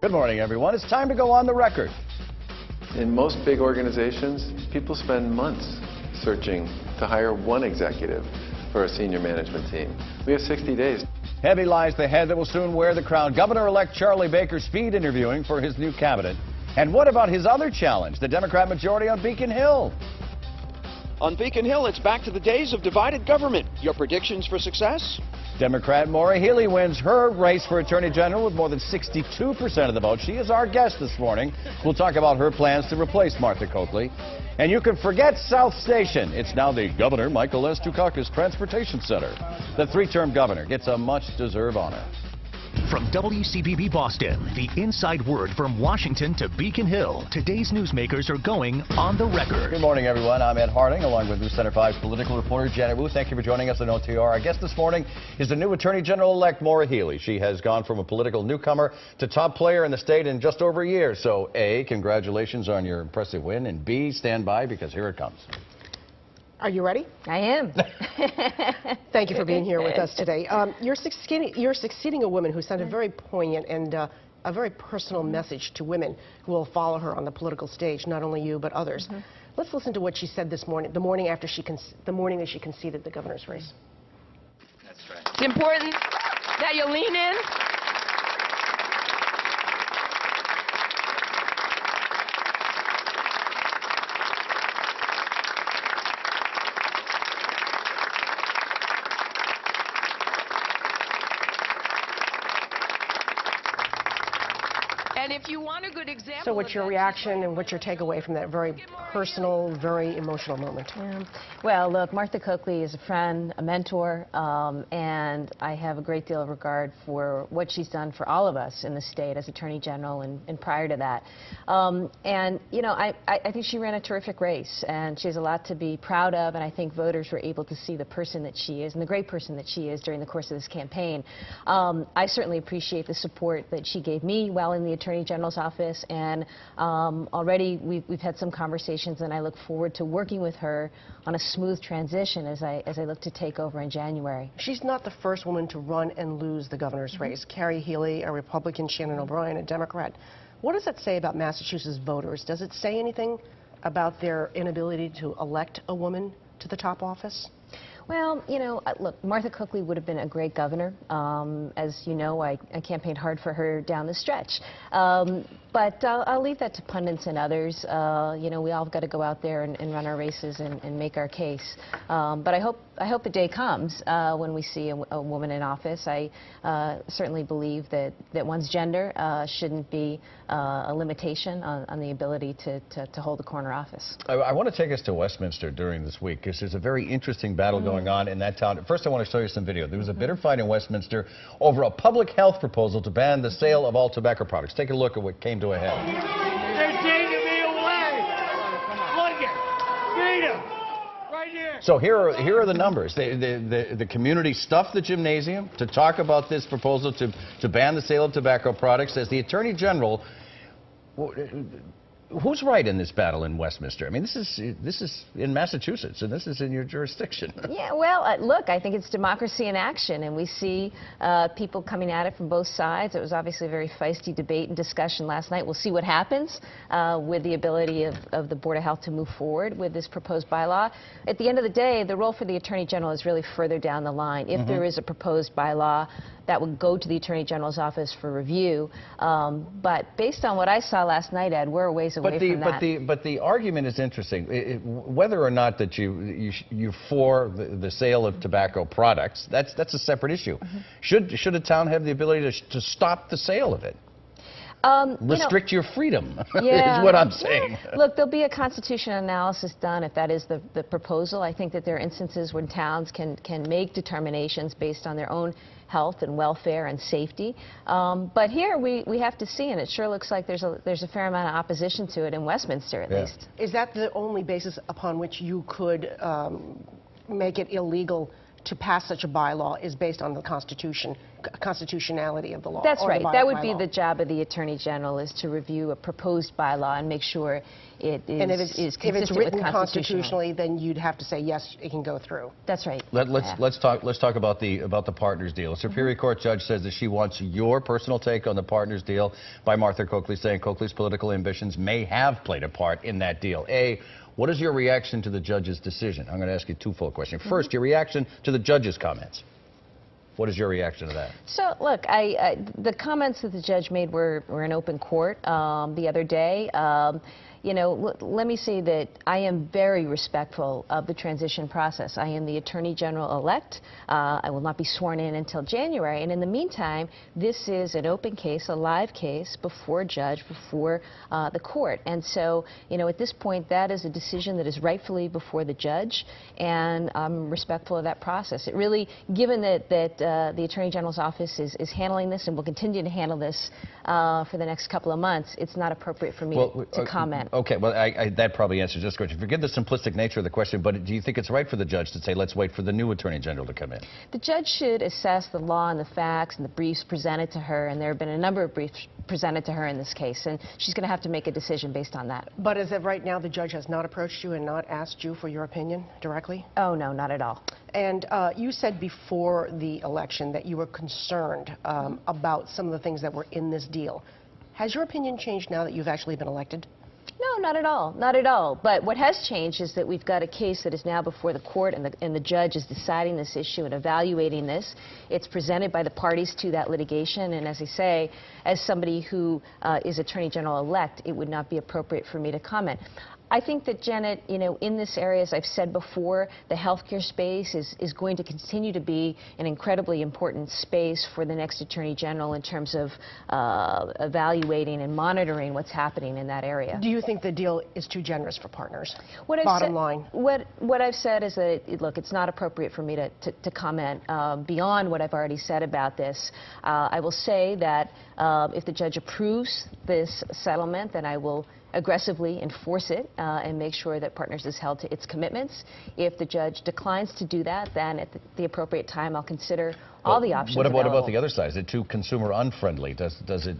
Good morning, everyone. It's time to go on the record. In most big organizations, people spend months searching to hire one executive for a senior management team. We have 60 days. Heavy lies the head that will soon wear the crown. Governor-elect Charlie Baker speed interviewing for his new cabinet. And what about his other challenge, the Democrat majority on Beacon Hill? On Beacon Hill, it's back to the days of divided government. Your predictions for success? Democrat Maura Healey wins her race for Attorney General with more than 62% of the vote. She is our guest this morning. We'll talk about her plans to replace Martha Coakley. And you can forget South Station. It's now the Governor Michael S. Dukakis Transportation Center. The three-term governor gets a much-deserved honor. From WCBB Boston, the inside word from Washington to Beacon Hill. Today's newsmakers are going on the record. Good morning, everyone. I'm Ed Harding, along with News Center 5's political reporter Janet Wu. Thank you for joining us on OTR. Our guest this morning is the new Attorney General-elect Maura Healey. She has gone from a political newcomer to top player in the state in just over a year. So, A, congratulations on your impressive win, and B, stand by because here it comes. Are you ready? I am. Thank you for being here with us today. You're succeeding a woman who sent a very poignant and a very personal message to women who will follow her on the political stage, not only you, but others. Let's listen to what she said this morning, the morning that she conceded the governor's race. That's right. It's important that you lean in. And if you want a good example. So what's your reaction and what's your takeaway from that very personal, very emotional moment? Well, look, Martha Coakley is a friend, a mentor, and I have a great deal of regard for what she's done for all of us in the state as Attorney General and prior to that. And, you know, I think she ran a terrific race, and she has a lot to be proud of, and I think voters were able to see the person that she is and the great person that she is during the course of this campaign. I certainly appreciate the support that she gave me while in the Attorney General's office, and already we've had some conversations, and I look forward to working with her on a smooth transition as I look to take over in January. She's not the first woman to run and lose the governor's race. Carrie Healy, a Republican, Shannon O'Brien, a Democrat. What does that say about Massachusetts voters? Does it say anything about their inability to elect a woman to the top office? Well, you know, look, Martha Coakley would have been a great governor. As you know, I campaigned hard for her down the stretch. But I'll leave that to pundits and others. You know, we all got to go out there and run our races and make our case. But I hope the day comes when we see a woman in office. I certainly believe that one's gender shouldn't be a limitation on the ability to hold a corner office. I want to take us to Westminster during this week because there's a very interesting battle going on in that town. First, I want to show you some video. There was a bitter fight in Westminster over a public health proposal to ban the sale of all tobacco products. Take a look at what came to a head. They're taking me away. Look at freedom right here. So here are the numbers. The community stuffed the gymnasium to talk about this proposal to ban the sale of tobacco products. As the Attorney General, who's right in this battle in Westminster? I mean, this is in Massachusetts, and this is in your jurisdiction. Yeah, well, look, I think it's democracy in action, and we see people coming at it from both sides. It was obviously a very feisty debate and discussion last night. We'll see what happens with the ability of the Board of Health to move forward with this proposed bylaw. At the end of the day, the role for the Attorney General is really further down the line. If there is a proposed bylaw, that would go to the Attorney General's office for review. But based on what I saw last night, Ed, we're a ways away from that. But the argument is interesting. Whether or not that you're for the sale of tobacco products, that's a separate issue. Should a town have the ability to stop the sale of it? Restrict your freedom, is what I'm saying. Look, there'll be a constitutional analysis done if that is the proposal. I think that there are instances when towns can make determinations based on their own health and welfare and safety. But here we have to see, and it sure looks like there's a fair amount of opposition to it in Westminster at least. Is that the only basis upon which you could make it illegal to pass such a bylaw is based on the constitutionality of the law. That's or right. the That would be bylaw. the job of the Attorney General, is to review a proposed bylaw and make sure it is, And if is it's consistent written with constitutionally, then you'd have to say, yes, it can go through. That's right. Let's talk about the partners deal. A Superior Court judge says that she wants your personal take on the partners deal by Martha Coakley, saying Coakley's political ambitions may have played a part in that deal. A, what is your reaction to the judge's decision? I'm going to ask you a twofold question. First, your reaction to the judge's comments. What is your reaction to that? So, look, the comments that the judge made were in open court the other day. You know, let me say that I am very respectful of the transition process. I am the Attorney General-elect. I will not be sworn in until January. And in the meantime, this is an open case, a live case, before a judge, before the court. And so, you know, at this point, that is a decision that is rightfully before the judge, and I'm respectful of that process. It really, given that the Attorney General's office is handling this and will continue to handle this for the next couple of months, it's not appropriate for me to comment. Okay, well, that probably answers this question. Forget the simplistic nature of the question, but do you think it's right for the judge to say, let's wait for the new Attorney General to come in? The judge should assess the law and the facts and the briefs presented to her, and there have been a number of briefs presented to her in this case, and she's going to have to make a decision based on that. But as of right now, the judge has not approached you and not asked you for your opinion directly? Oh, no, not at all. And you said before the election that you were concerned about some of the things that were in this deal. Has your opinion changed now that you've actually been elected? No, not at all. Not at all. But what has changed is that we've got a case that is now before the court, and the judge is deciding this issue and evaluating this. It's presented by the parties to that litigation, and as I say, as somebody who is Attorney General-elect, it would not be appropriate for me to comment. I think that, Janet, you know, in this area, as I've said before, the healthcare space is going to continue to be an incredibly important space for the next Attorney General in terms of evaluating and monitoring what's happening in that area. Do you think the deal is too generous for partners? Bottom line. What I've said is that, look, it's not appropriate for me to comment beyond what I've already said about this. I will say that if the judge approves this settlement, then I will aggressively enforce it and make sure that Partners is held to its commitments. If the judge declines to do that, then at the appropriate time I'll consider all the options available. What about the other side? Is it too consumer unfriendly? Does it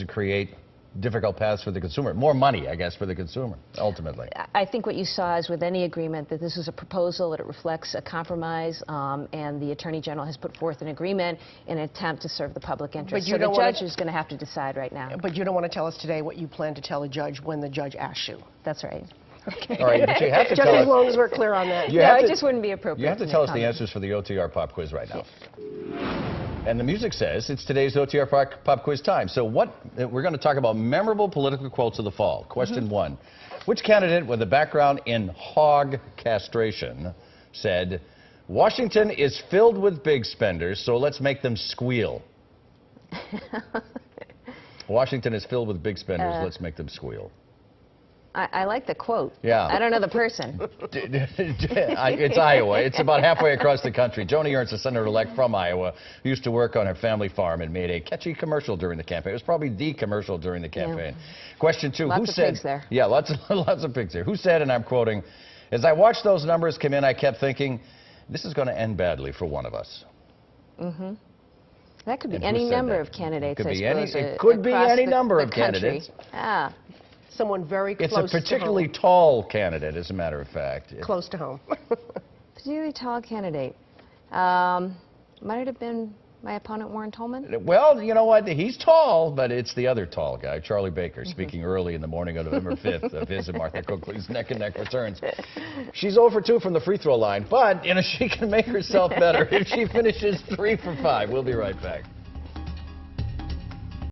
create difficult paths for the consumer? More money, I guess, for the consumer, ultimately. I think what you saw is with any agreement that this is a proposal, that it reflects a compromise, and the Attorney General has put forth an agreement in an attempt to serve the public interest. So the judge is going to have to decide right now. But you don't want to tell us today what you plan to tell the judge when the judge asks you. That's right. Okay. All right, but you have to just tell as us, long as we're clear on that. Yeah, it just wouldn't be appropriate. You have to tell us the answers for the OTR Pop Quiz right now. And the music says it's today's OTR Pop Quiz time. So we're going to talk about memorable political quotes of the fall. Question 1. Which candidate with a background in hog castration said, Washington is filled with big spenders, so let's make them squeal? Washington is filled with big spenders, let's make them squeal. I like the quote. Yeah. I don't know the person. It's Iowa. It's about halfway across the country. Joni Ernst, a senator-elect from Iowa, used to work on her family farm and made a catchy commercial during the campaign. It was probably the commercial during the campaign. Yeah. Question 2. Lots of pigs there. Yeah, lots of pigs there. Who said, and I'm quoting, as I watched those numbers come in, I kept thinking, this is going to end badly for one of us. Mm-hmm. That could be any number of candidates, I suppose. It could be any number of candidates. Ah. Someone very close to home. It's a particularly tall candidate, as a matter of fact. Close to home. Particularly tall candidate. Might it have been my opponent, Warren Tolman? Well, you know what? He's tall, but it's the other tall guy, Charlie Baker, speaking early in the morning of November 5th of his and Martha Coakley's neck-and-neck returns. She's 0 for 2 from the free throw line, but, you know, she can make herself better if she finishes 3 for 5. We'll be right back.